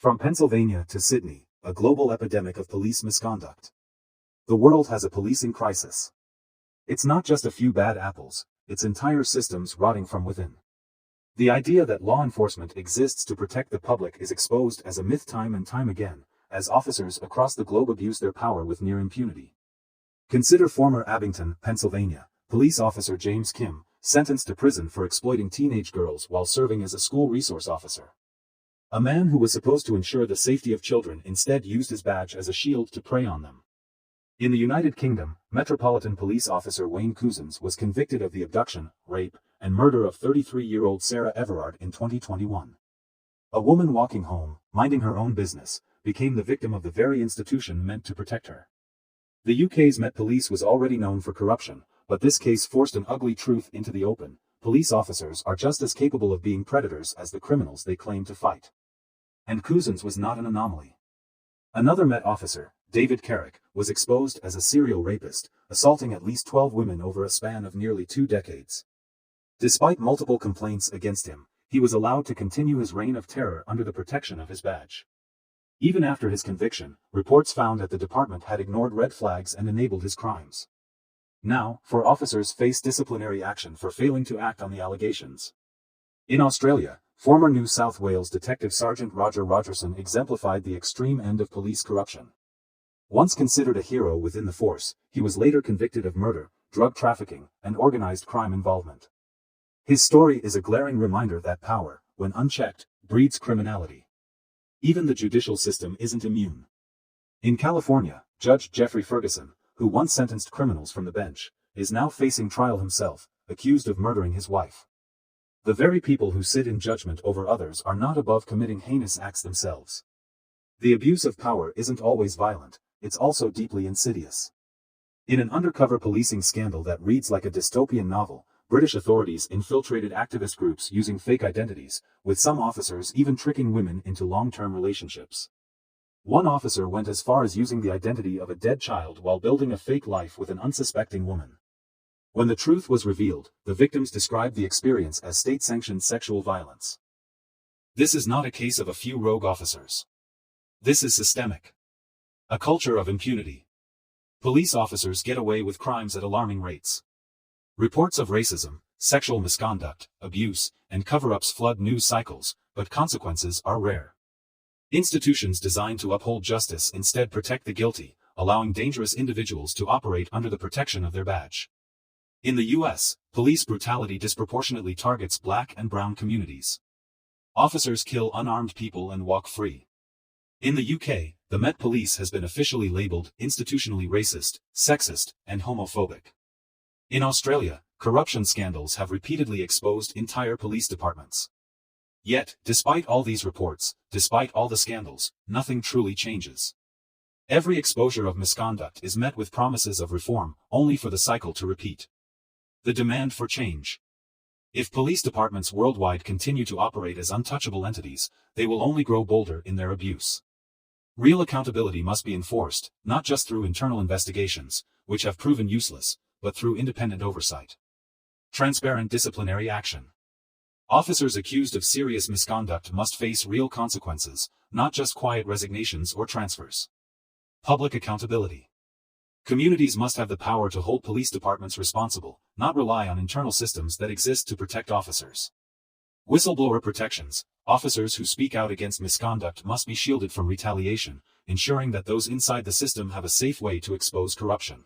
From Pennsylvania to Sydney, a global epidemic of police misconduct. The world has a policing crisis. It's not just a few bad apples, it's entire systems rotting from within. The idea that law enforcement exists to protect the public is exposed as a myth time and time again, as officers across the globe abuse their power with near impunity. Consider former Abington, Pennsylvania, police officer James Kim, sentenced to prison for exploiting teenage girls while serving as a school resource officer. A man who was supposed to ensure the safety of children instead used his badge as a shield to prey on them. In the United Kingdom, Metropolitan Police officer Wayne Couzens was convicted of the abduction, rape, and murder of 33-year-old Sarah Everard in 2021. A woman walking home, minding her own business, became the victim of the very institution meant to protect her. The UK's Met Police was already known for corruption, but this case forced an ugly truth into the open. Police officers are just as capable of being predators as the criminals they claim to fight. And Couzens was not an anomaly. Another Met officer, David Carrick, was exposed as a serial rapist, assaulting at least 12 women over a span of nearly 2 decades. Despite multiple complaints against him, he was allowed to continue his reign of terror under the protection of his badge. Even after his conviction, reports found that the department had ignored red flags and enabled his crimes. Now, 4 officers face disciplinary action for failing to act on the allegations. In Australia, former New South Wales Detective Sergeant Roger Rogerson exemplified the extreme end of police corruption. Once considered a hero within the force, he was later convicted of murder, drug trafficking, and organized crime involvement. His story is a glaring reminder that power, when unchecked, breeds criminality. Even the judicial system isn't immune. In California, Judge Jeffrey Ferguson, who once sentenced criminals from the bench, is now facing trial himself, accused of murdering his wife. The very people who sit in judgment over others are not above committing heinous acts themselves. The abuse of power isn't always violent, it's also deeply insidious. In an undercover policing scandal that reads like a dystopian novel, British authorities infiltrated activist groups using fake identities, with some officers even tricking women into long-term relationships. One officer went as far as using the identity of a dead child while building a fake life with an unsuspecting woman. When the truth was revealed, the victims described the experience as state-sanctioned sexual violence. This is not a case of a few rogue officers. This is systemic. A culture of impunity. Police officers get away with crimes at alarming rates. Reports of racism, sexual misconduct, abuse, and cover-ups flood news cycles, but consequences are rare. Institutions designed to uphold justice instead protect the guilty, allowing dangerous individuals to operate under the protection of their badge. In the U.S., police brutality disproportionately targets black and brown communities. Officers kill unarmed people and walk free. In the UK, the Met Police has been officially labelled institutionally racist, sexist, and homophobic. In Australia, corruption scandals have repeatedly exposed entire police departments. Yet, despite all these reports, despite all the scandals, nothing truly changes. Every exposure of misconduct is met with promises of reform, only for the cycle to repeat. The demand for change. If police departments worldwide continue to operate as untouchable entities, they will only grow bolder in their abuse. Real accountability must be enforced, not just through internal investigations, which have proven useless, but through independent oversight. Transparent disciplinary action. Officers accused of serious misconduct must face real consequences, not just quiet resignations or transfers. Public accountability. Communities must have the power to hold police departments responsible, not rely on internal systems that exist to protect officers. Whistleblower protections. Officers who speak out against misconduct must be shielded from retaliation, ensuring that those inside the system have a safe way to expose corruption.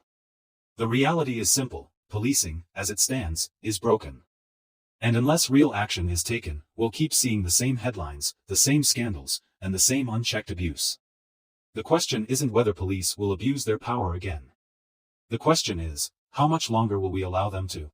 The reality is simple: policing, as it stands, is broken. And unless real action is taken, we'll keep seeing the same headlines, the same scandals, and the same unchecked abuse. The question isn't whether police will abuse their power again. The question is, how much longer will we allow them to?